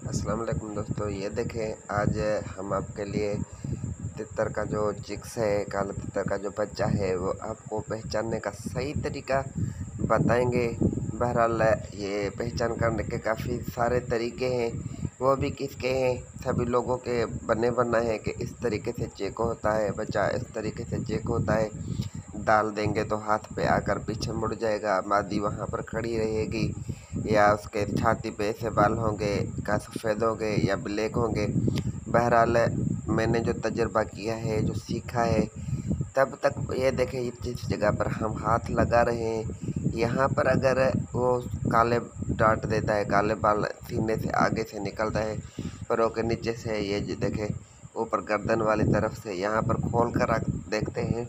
अस्सलाम वालेकुम दोस्तों, ये देखें आज हम आपके लिए तितर का जो चिक्स है, काला तितर का जो बच्चा है वो आपको पहचानने का सही तरीका बताएंगे। बहरहाल ये पहचान करने के काफ़ी सारे तरीके हैं, वो भी किसके हैं, सभी लोगों के बने बना है कि इस तरीके से चेक होता है बच्चा, इस तरीके से चेक होता है। डाल देंगे तो हाथ पे आकर पीछे मुड़ जाएगा, मादी वहाँ पर खड़ी रहेगी, या उसके छाती पे ऐसे बाल होंगे का सफ़ेद होंगे या ब्लैक होंगे। बहरहाल मैंने जो तजुर्बा किया है, जो सीखा है, तब तक ये देखें जिस जगह पर हम हाथ लगा रहे हैं यहाँ पर अगर वो काले डांट देता है, काले बाल सीने से आगे से निकलता है, पैरों के नीचे से, ये देखें ऊपर गर्दन वाली तरफ से यहाँ पर खोल कर रख देखते हैं,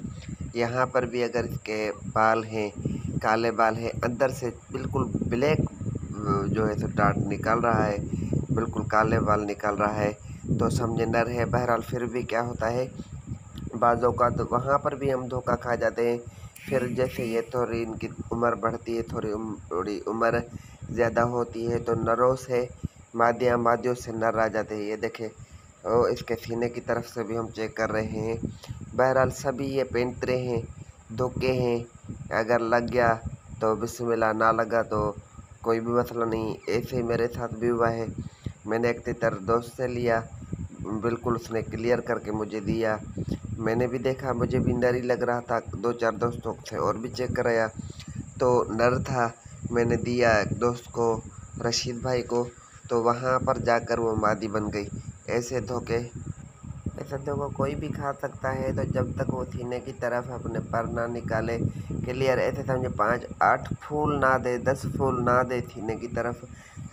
यहाँ पर भी अगर इसके बाल हैं, काले बाल हैं, अंदर से बिल्कुल ब्लैक जो है सो डांट निकल रहा है, बिल्कुल काले बाल निकल रहा है, तो समझे नर है। बहरहाल फिर भी क्या होता है, बाज़ों का तो वहाँ पर भी हम धोखा खा जाते हैं। फिर जैसे ये थोड़ी इनकी उम्र बढ़ती है, थोड़ी उम्र ज़्यादा होती है, तो नरों से मादियों से नर आ जाते हैं। ये देखें, और इसके सीने की तरफ से भी हम चेक कर रहे हैं। बहरहाल सभी ये पेंतरे हैं, धोखे हैं, अगर लग गया तो बिस्मिल्लाह, ना लगा तो कोई भी मसला नहीं। ऐसे ही मेरे साथ भी हुआ है। मैंने एक तितर दोस्त से लिया, बिल्कुल उसने क्लियर करके मुझे दिया। मैंने भी देखा, मुझे भी नर ही लग रहा था, 2-4 दोस्तों से और भी चेक कराया तो नर था। मैंने दिया एक दोस्त को, रशीद भाई को, तो वहाँ पर जाकर वो मादी बन गई। ऐसे धोखे कोई भी खा सकता है, तो जब तक वो सीने की तरफ अपने पर ना निकाले, क्लियर ऐसे समझे 5-8 फूल ना दे, 10 फूल ना दे सीने की तरफ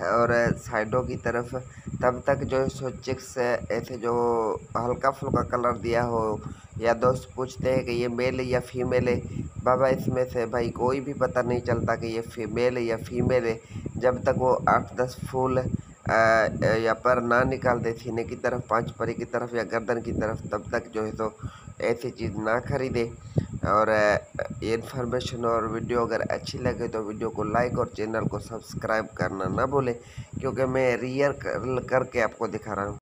और साइडों की तरफ, तब तक जो है सो चिक्स ऐसे जो हल्का फुल्का कलर दिया हो, या दोस्त पूछते हैं कि ये मेल है या फीमेल है, बाबा इसमें से भाई कोई भी पता नहीं चलता कि ये फीमेल है या फीमेल है, जब तक वो 8-10 फूल या पर ना निकाल दे सीने की तरफ, 5 परी की तरफ या गर्दन की तरफ, तब तक जो है तो ऐसी चीज़ ना खरीदे। और ये इन्फॉर्मेशन और वीडियो अगर अच्छी लगे तो वीडियो को लाइक और चैनल को सब्सक्राइब करना ना भूलें, क्योंकि मैं रियल करके आपको दिखा रहा हूँ।